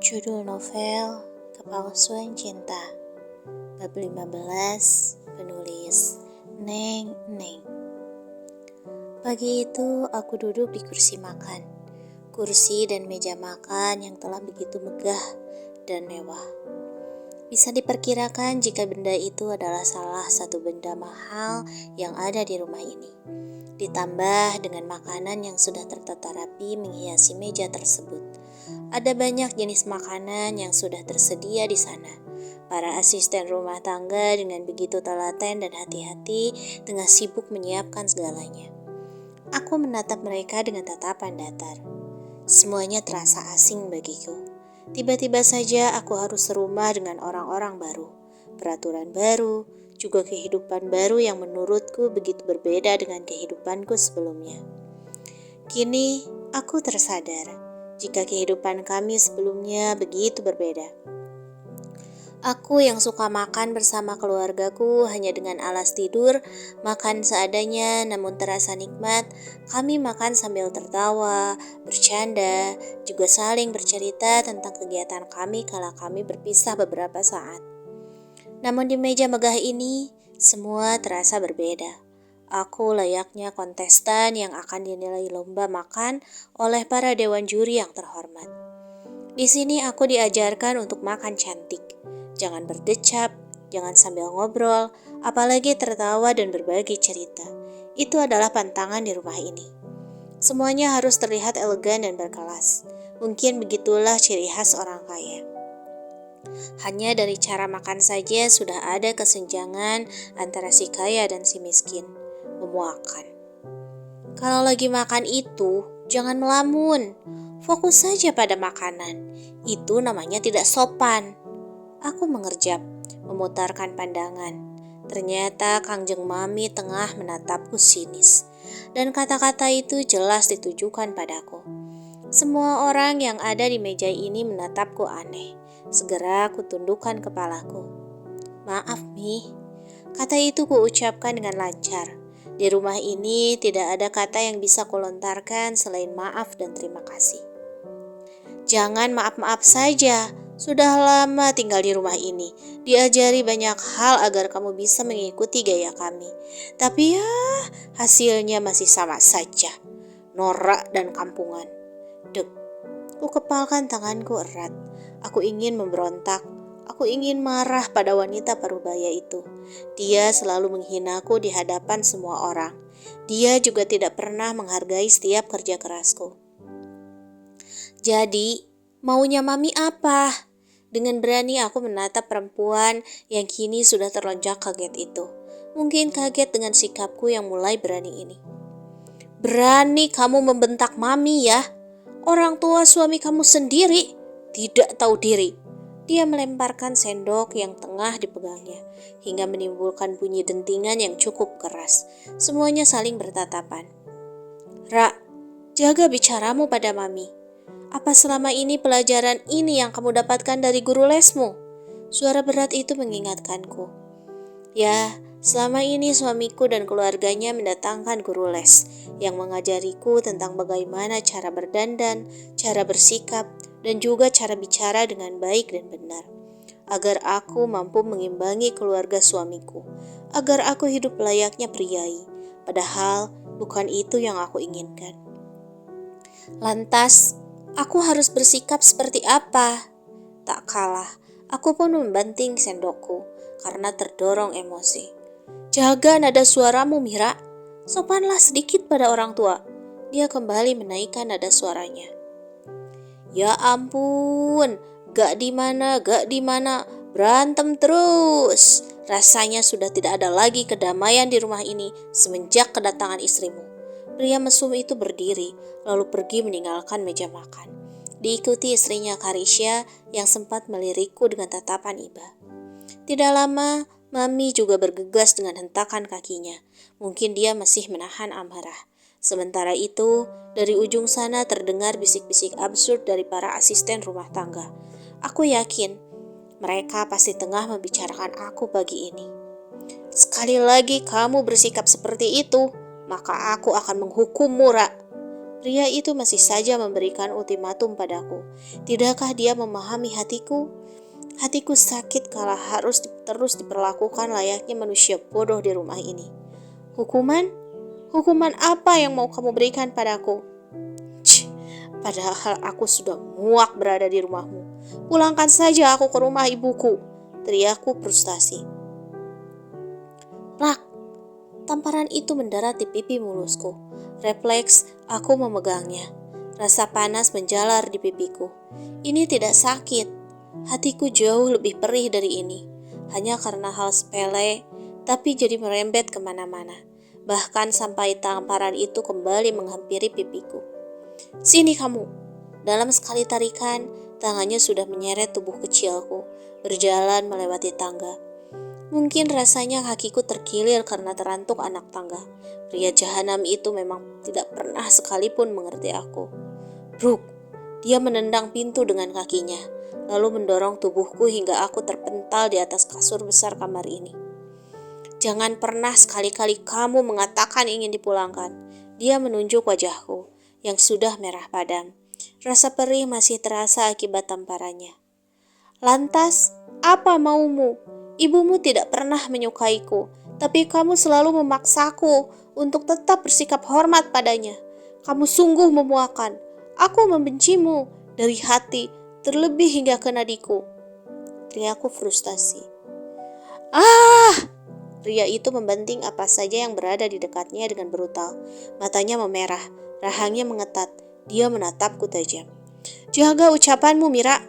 Judul novel Kepalsuan Cinta Bab 15. Penulis Neng. Pagi itu aku duduk di kursi makan. Kursi dan meja makan yang telah begitu megah dan mewah. Bisa diperkirakan jika benda itu adalah salah satu benda mahal yang ada di rumah ini. Ditambah dengan makanan yang sudah tertata rapi menghiasi meja tersebut. Ada banyak jenis makanan yang sudah tersedia di sana. Para asisten rumah tangga dengan begitu telaten dan hati-hati tengah sibuk menyiapkan segalanya. Aku menatap mereka dengan tatapan datar. Semuanya terasa asing bagiku. Tiba-tiba saja aku harus serumah dengan orang-orang baru, peraturan baru, juga kehidupan baru yang menurutku begitu berbeda dengan kehidupanku sebelumnya. Kini aku tersadar jika kehidupan kami sebelumnya begitu berbeda. Aku yang suka makan bersama keluargaku hanya dengan alas tidur, makan seadanya namun terasa nikmat. Kami makan sambil tertawa, bercanda, juga saling bercerita tentang kegiatan kami kala kami berpisah beberapa saat. Namun di meja megah ini, semua terasa berbeda. Aku layaknya kontestan yang akan dinilai lomba makan oleh para dewan juri yang terhormat. Di sini aku diajarkan untuk makan cantik. Jangan berdecap, jangan sambil ngobrol, apalagi tertawa dan berbagi cerita. Itu adalah pantangan di rumah ini. Semuanya harus terlihat elegan dan berkelas. Mungkin begitulah ciri khas orang kaya. Hanya dari cara makan saja sudah ada kesenjangan antara si kaya dan si miskin. Memuakkan. Kalau lagi makan itu, jangan melamun. Fokus saja pada makanan. Itu namanya tidak sopan. Aku mengerjap, memutarkan pandangan. Ternyata Kangjeng Mami tengah menatapku sinis. Dan kata-kata itu jelas ditujukan padaku. Semua orang yang ada di meja ini menatapku aneh. Segera aku tundukkan kepalaku. Maaf, Mi. Kata itu kuucapkan dengan lancar. Di rumah ini tidak ada kata yang bisa kulontarkan selain maaf dan terima kasih. Jangan maaf-maaf saja. Sudah lama tinggal di rumah ini. Diajari banyak hal agar kamu bisa mengikuti gaya kami. Tapi ya, hasilnya masih sama saja. Norak dan kampungan. Dek, ku kepalkan tanganku erat. Aku ingin memberontak. Aku ingin marah pada wanita parubaya itu. Dia selalu menghinaku di hadapan semua orang. Dia juga tidak pernah menghargai setiap kerja kerasku. Jadi, maunya Mami apa? Dengan berani aku menatap perempuan yang kini sudah terlonjak kaget itu. Mungkin kaget dengan sikapku yang mulai berani ini. Berani kamu membentak Mami ya? Orang tua suami kamu sendiri tidak tahu diri. Dia melemparkan sendok yang tengah dipegangnya hingga menimbulkan bunyi dentingan yang cukup keras. Semuanya saling bertatapan. Ra, jaga bicaramu pada Mami. Apa selama ini pelajaran ini yang kamu dapatkan dari guru lesmu? Suara berat itu mengingatkanku. Ya, selama ini suamiku dan keluarganya mendatangkan guru les yang mengajariku tentang bagaimana cara berdandan, cara bersikap, dan juga cara bicara dengan baik dan benar. Agar aku mampu mengimbangi keluarga suamiku, agar aku hidup layaknya priai. Padahal bukan itu yang aku inginkan. Lantas, aku harus bersikap seperti apa? Tak kalah, aku pun membanting sendokku karena terdorong emosi. Jaga nada suaramu, Mira. Sopanlah sedikit pada orang tua. Dia kembali menaikkan nada suaranya. Ya ampun, gak di mana, berantem terus. Rasanya sudah tidak ada lagi kedamaian di rumah ini semenjak kedatangan istrimu. Pria mesum itu berdiri, lalu pergi meninggalkan meja makan. Diikuti istrinya Karisya yang sempat melirikku dengan tatapan iba. Tidak lama, Mami juga bergegas dengan hentakan kakinya. Mungkin dia masih menahan amarah. Sementara itu, dari ujung sana terdengar bisik-bisik absurd dari para asisten rumah tangga. Aku yakin mereka pasti tengah membicarakan aku pagi ini. Sekali lagi kamu bersikap seperti itu, maka aku akan menghukummu, Ra. Pria itu masih saja memberikan ultimatum padaku. Tidakkah dia memahami hatiku? Hatiku sakit kalau harus terus diperlakukan layaknya manusia bodoh di rumah ini. Hukuman? Hukuman apa yang mau kamu berikan padaku? Padahal aku sudah muak berada di rumahmu. Pulangkan saja aku ke rumah ibuku, teriakku frustasi. Rak, tamparan itu mendarat di pipi mulusku. Refleks, aku memegangnya. Rasa panas menjalar di pipiku. Ini tidak sakit. Hatiku jauh lebih perih dari ini. Hanya karena hal sepele, tapi jadi merembet kemana-mana. Bahkan sampai tamparan itu kembali menghampiri pipiku. Sini kamu. Dalam sekali tarikan, tangannya sudah menyeret tubuh kecilku, berjalan melewati tangga. Mungkin rasanya kakiku terkilir karena terantuk anak tangga. Pria jahanam itu memang tidak pernah sekalipun mengerti aku. Bruk, dia menendang pintu dengan kakinya, lalu mendorong tubuhku hingga aku terpental di atas kasur besar kamar ini. Jangan pernah sekali-kali kamu mengatakan ingin dipulangkan. Dia menunjuk wajahku yang sudah merah padam. Rasa perih masih terasa akibat tamparannya. Lantas, apa maumu? Ibumu tidak pernah menyukaiku, tapi kamu selalu memaksaku untuk tetap bersikap hormat padanya. Kamu sungguh memuakan. Aku membencimu dari hati, terlebih hingga ke nadiku. Teriakku frustasi. Ah! Pria itu membanting apa saja yang berada di dekatnya dengan brutal. Matanya memerah, rahangnya mengetat. Dia menatapku tajam. Jaga ucapanmu, Mira.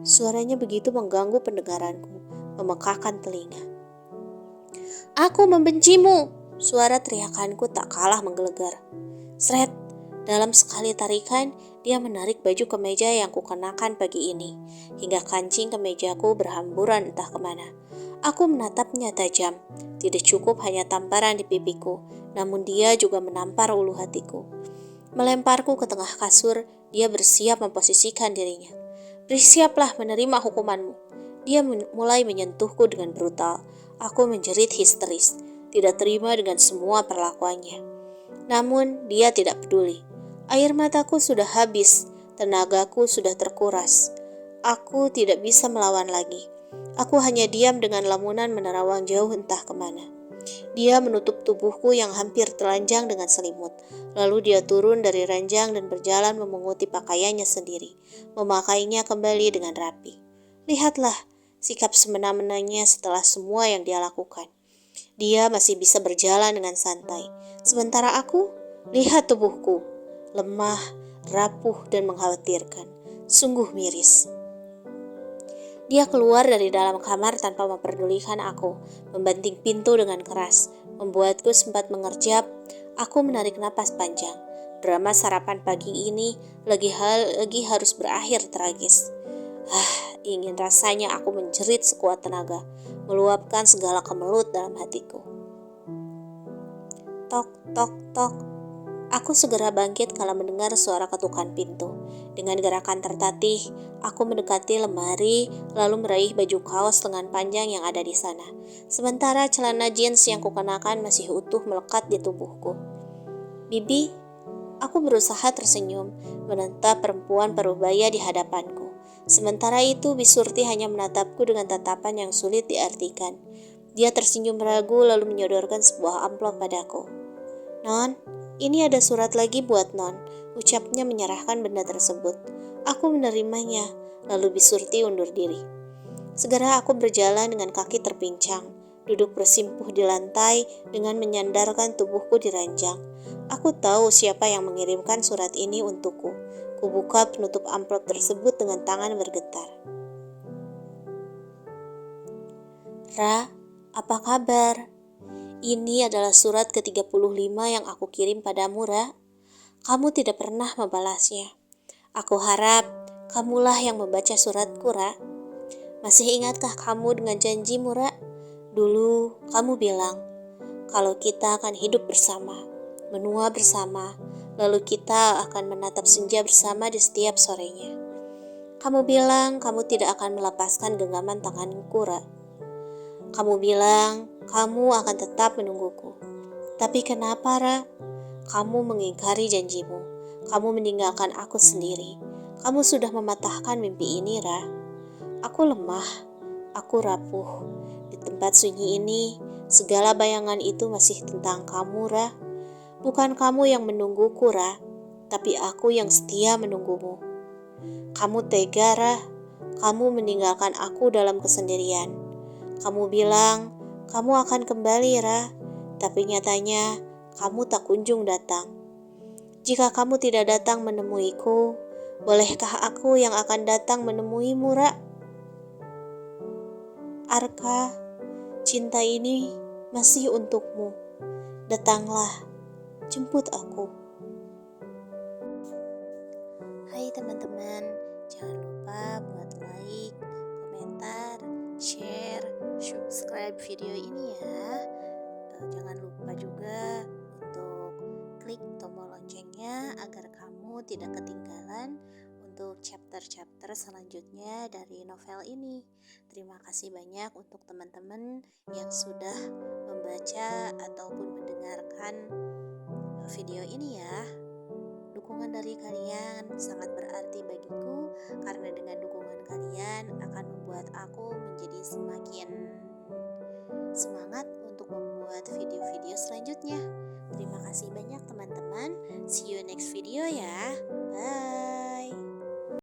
Suaranya begitu mengganggu pendengaranku, memekakan telinga. Aku membencimu. Suara teriakanku tak kalah menggelegar. Sret, dalam sekali tarikan, dia menarik baju kemeja yang kukenakan pagi ini, hingga kancing kemejaku berhamburan entah kemana. Aku menatapnya tajam. Tidak cukup hanya tamparan di pipiku, namun dia juga menampar ulu hatiku. Melemparku ke tengah kasur, dia bersiap memposisikan dirinya. Bersiaplah menerima hukumanmu. Dia mulai menyentuhku dengan brutal. Aku menjerit histeris, tidak terima dengan semua perlakuannya. Namun dia tidak peduli. Air mataku sudah habis, tenagaku sudah terkuras. Aku tidak bisa melawan lagi. Aku hanya diam dengan lamunan menerawang jauh entah kemana. Dia menutup tubuhku yang hampir telanjang dengan selimut. Lalu dia turun dari ranjang dan berjalan memunguti pakaiannya sendiri, memakainya kembali dengan rapi. Lihatlah sikap semena-menanya setelah semua yang dia lakukan. Dia masih bisa berjalan dengan santai. Sementara aku, lihat tubuhku, lemah, rapuh dan mengkhawatirkan. Sungguh miris. Dia keluar dari dalam kamar tanpa memperdulikan aku, membanting pintu dengan keras, membuatku sempat mengerjap. Aku menarik napas panjang. Drama sarapan pagi ini lagi harus berakhir tragis. Ingin rasanya aku menjerit sekuat tenaga, meluapkan segala kemelut dalam hatiku. Tok, tok, tok. Aku segera bangkit kala mendengar suara ketukan pintu. Dengan gerakan tertatih, aku mendekati lemari, lalu meraih baju kaos lengan panjang yang ada di sana. Sementara celana jeans yang kukenakan masih utuh melekat di tubuhku. Bibi, aku berusaha tersenyum, menatap perempuan parubaya di hadapanku. Sementara itu, Bisurti hanya menatapku dengan tatapan yang sulit diartikan. Dia tersenyum ragu lalu menyodorkan sebuah amplop padaku. Non, ini ada surat lagi buat Non, ucapnya menyerahkan benda tersebut. Aku menerimanya, lalu Bisurti undur diri. Segera aku berjalan dengan kaki terpincang, duduk bersimpuh di lantai dengan menyandarkan tubuhku di ranjang. Aku tahu siapa yang mengirimkan surat ini untukku. Kubuka penutup amplop tersebut dengan tangan bergetar. Ra, apa kabar? Ini adalah surat ke-35 yang aku kirim padamu, Ra. Kamu tidak pernah membalasnya. Aku harap kamulah yang membaca suratku, Ra. Masih ingatkah kamu dengan janjimu, Ra? Dulu kamu bilang, kalau kita akan hidup bersama, menua bersama, lalu kita akan menatap senja bersama di setiap sorenya. Kamu bilang kamu tidak akan melepaskan genggaman tanganku, Ra. Kamu bilang kamu akan tetap menungguku. Tapi kenapa, Ra? Kamu mengingkari janjimu. Kamu meninggalkan aku sendiri. Kamu sudah mematahkan mimpi ini, Ra. Aku lemah, aku rapuh. Di tempat sunyi ini, segala bayangan itu masih tentang kamu, Ra. Bukan kamu yang menungguku, Ra, tapi aku yang setia menunggumu. Kamu tega, Ra. Kamu meninggalkan aku dalam kesendirian. Kamu bilang, kamu akan kembali, Ra. Tapi nyatanya, kamu tak kunjung datang. Jika kamu tidak datang menemuiku, bolehkah aku yang akan datang menemuimu, Ra? Arka, cinta ini masih untukmu. Datanglah, jemput aku. Hai teman-teman, jangan lupa buat like, komentar, share, subscribe video ini ya. Jangan lupa juga untuk klik tombol loncengnya agar kamu tidak ketinggalan untuk chapter-chapter selanjutnya dari novel ini. Terima kasih banyak untuk teman-teman yang sudah membaca ataupun mendengarkan video ini ya. Dukungan dari kalian sangat berarti bagiku, karena dengan dukungan kalian akan membuat aku menjadi semakin semangat untuk membuat video-video selanjutnya. Terima kasih banyak teman-teman. See you next video ya. Bye.